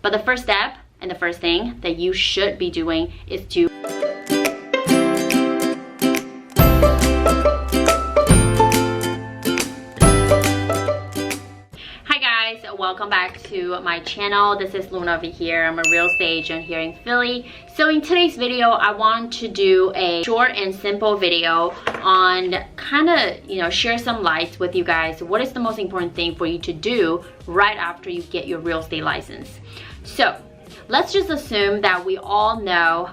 But the first step and the first thing that you should be doing is to welcome back to my channel. This is Luna over here. I'm a real estate agent here in Philly. So in today's video, I want to do a short and simple video on kind of, share some lights with you guys. What is the most important thing for you to do right after you get your real estate license? So let's just assume that we all know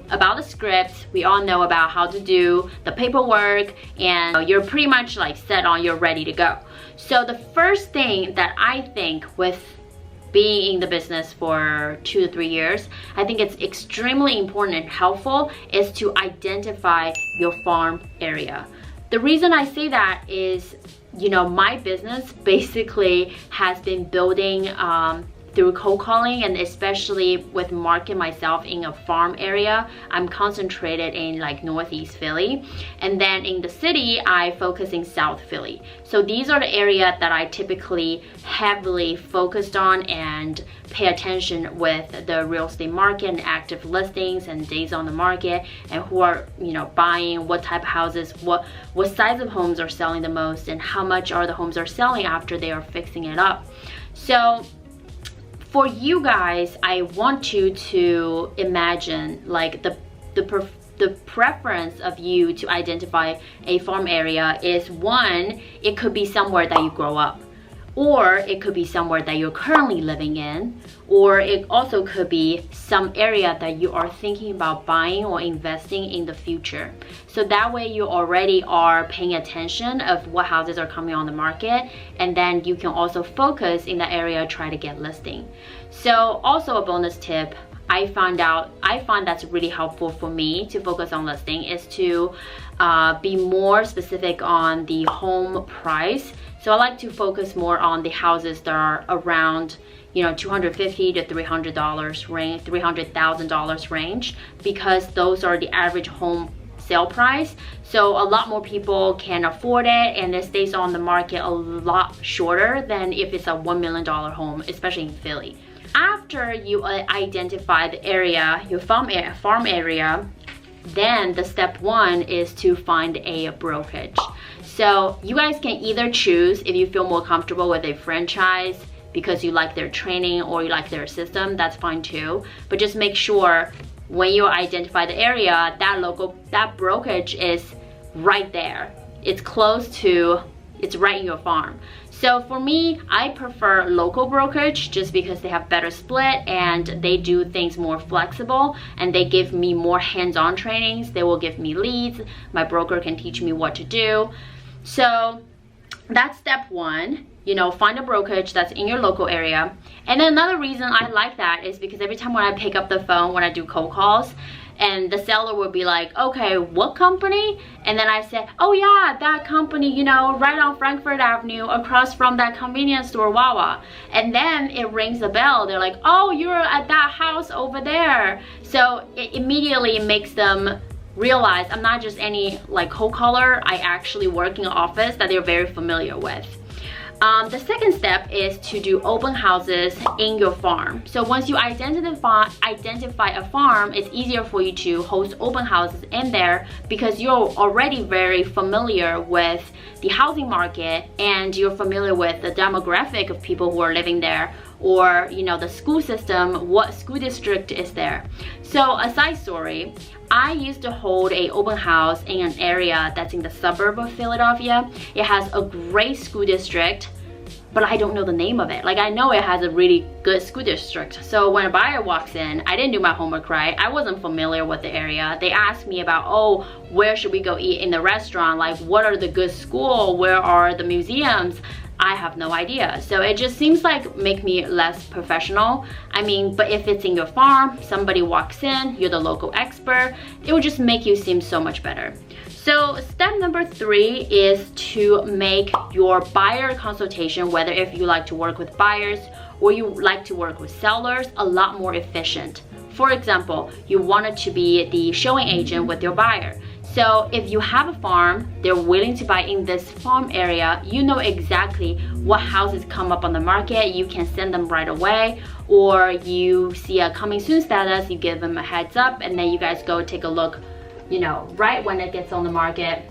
about the scripts, we all know about how to do the paperwork, and you're pretty much like set on, you're ready to go. So the first thing that I think with being in the business for 2 to 3 years, I think it's extremely important and helpful is to identify your farm area. The reason I say that is, my business basically has been building through cold calling, and especially with marketing myself in a farm area. I'm concentrated in like Northeast Philly, and then in the city I focus in South Philly. So these are the areas that I typically heavily focused on and pay attention with the real estate market and active listings and days on the market, and who are buying, what type of houses, what size of homes are selling the most, and how much are the homes are selling after they are fixing it up. So for you guys, I want you to imagine like the preference of you to identify a farm area is, one, it could be somewhere that you grow up, or it could be somewhere that you're currently living in, or it also could be some area that you are thinking about buying or investing in the future. So that way you already are paying attention of what houses are coming on the market, and then you can also focus in that area, try to get listing. So also a bonus tip I find that's really helpful for me to focus on listing is to be more specific on the home price. So I like to focus more on the houses that are around $250,000 to $300,000 range, $300,000 range, because those are the average home sale price. So a lot more people can afford it, and it stays on the market a lot shorter than if it's a $1 million home, especially in Philly. After you identify the area, your farm area, then the step one is to find a brokerage. So you guys can either choose, if you feel more comfortable with a franchise because you like their training or you like their system, that's fine too. But just make sure when you identify the area, that brokerage is right there. It's right in your farm. So for me, I prefer local brokerage just because they have better split and they do things more flexible, and they give me more hands-on trainings. They will give me leads. My broker can teach me what to do. So that's step one. Find a brokerage that's in your local area. And then another reason I like that is because every time when I pick up the phone, when I do cold calls, and the seller will be like, okay, what company? And then I said, oh yeah, that company, right on Frankford Avenue, across from that convenience store, Wawa. And then it rings a bell. They're like, oh, you're at that house over there. So it immediately makes them realize I'm not just any like cold caller. I actually work in an office that they're very familiar with. The second step is to do open houses in your farm. So once you identify a farm, it's easier for you to host open houses in there because you're already very familiar with the housing market, and you're familiar with the demographic of people who are living there, or the school system, what school district is there. So a side story, I used to hold an open house in an area that's in the suburb of Philadelphia. It has a great school district, but I don't know the name of it. Like, I know it has a really good school district. So when a buyer walks in, I didn't do my homework right. I wasn't familiar with the area. They asked me about, oh, where should we go eat in the restaurant? Like, what are the good schools? Where are the museums? I have no idea. So it just seems like make me less professional. I mean, but if it's in your farm, somebody walks in, you're the local expert, it will just make you seem so much better. So step number 3 is to make your buyer consultation, whether if you like to work with buyers or you like to work with sellers, a lot more efficient. For example, you wanted to be the showing agent with your buyer. So if you have a farm, they're willing to buy in this farm area, you know exactly what houses come up on the market. You can send them right away, or you see a coming soon status, you give them a heads up, and then you guys go take a look, you know, right when it gets on the market.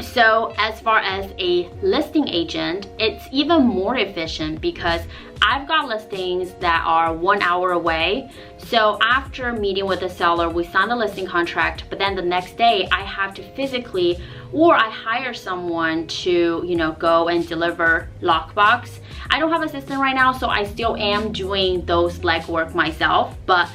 So as far as a listing agent, it's even more efficient because I've got listings that are 1 hour away. So after meeting with the seller, we sign the listing contract, but then the next day I have to physically, or I hire someone to, you know, go and deliver lockbox. I don't have an assistant right now, so I still am doing those legwork myself, but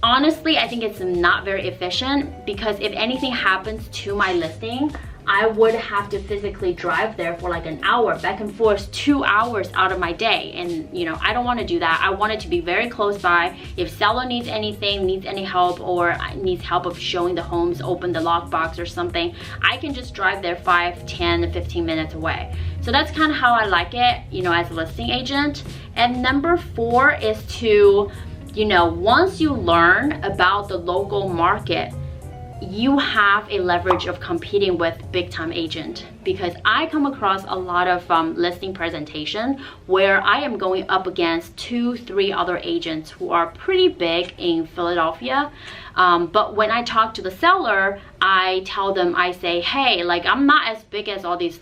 honestly, I think it's not very efficient because if anything happens to my listing, I would have to physically drive there for like an hour, back and forth, 2 hours out of my day. And you know, I don't want to do that. I want it to be very close by. If seller needs anything, needs any help, or needs help of showing the homes, open the lockbox or something, I can just drive there 5, 10, 15 minutes away. So that's kind of how I like it, you know, as a listing agent. And number 4 is to, you know, once you learn about the local market, you have a leverage of competing with big time agent, because I come across a lot of listing presentation where I am going up against 2-3 other agents who are pretty big in Philadelphia. But when I talk to the seller, I tell them, I say, hey, like, I'm not as big as all these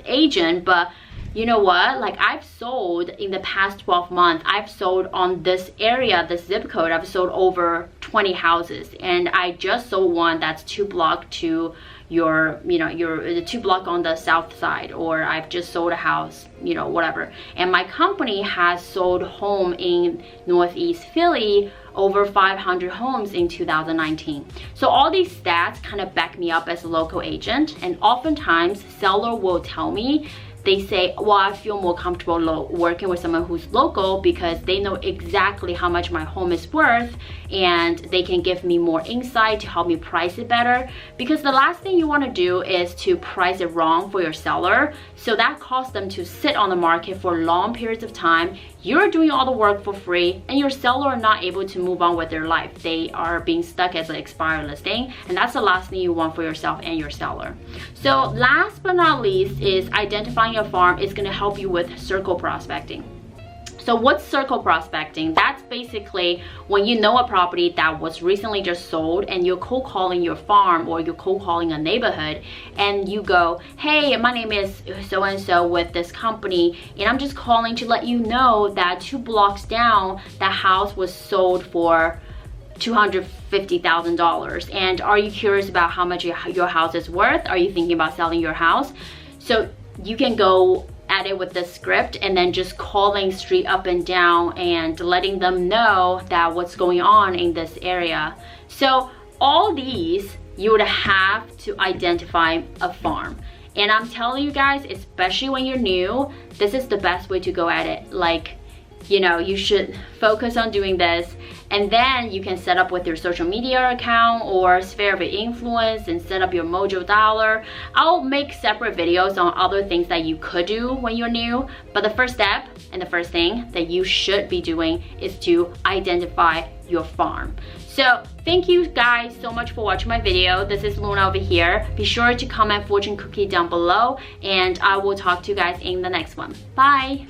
agents, but you know what, like, I've sold in the past 12 months, I've sold on this area, this zip code, I've sold over 20 houses, and I just sold one that's 2 blocks to your, you know, the 2 block on the south side, or I've just sold a house, you know, whatever. And my company has sold home in Northeast Philly, over 500 homes in 2019. So all these stats kind of back me up as a local agent, and oftentimes seller will tell me, they say, well, I feel more comfortable working with someone who's local because they know exactly how much my home is worth, and they can give me more insight to help me price it better. Because the last thing you want to do is to price it wrong for your seller. So that costs them to sit on the market for long periods of time. You're doing all the work for free, and your seller are not able to move on with their life. They are being stuck as an expired listing, and that's the last thing you want for yourself and your seller. So last but not least is identifying your farm is going to help you with circle prospecting. So what's circle prospecting? That's basically when you know a property that was recently just sold and you're cold calling your farm, or you're cold calling a neighborhood, and you go, hey, my name is so-and-so with this company, and I'm just calling to let you know that 2 blocks down, that house was sold for $250,000. And are you curious about how much your house is worth? Are you thinking about selling your house? So you can go at it with this script, and then just calling street up and down and letting them know that what's going on in this area. So all these, you would have to identify a farm. And I'm telling you guys, especially when you're new, this is the best way to go at it. Like, you know, you should focus on doing this, and then you can set up with your social media account or sphere of influence and set up your mojo dollar. I'll make separate videos on other things that you could do when you're new, but the first step and the first thing that you should be doing is to identify your farm. So thank you guys so much for watching my video. This is Luna over here. Be sure to comment fortune cookie down below, and I will talk to you guys in the next one. Bye.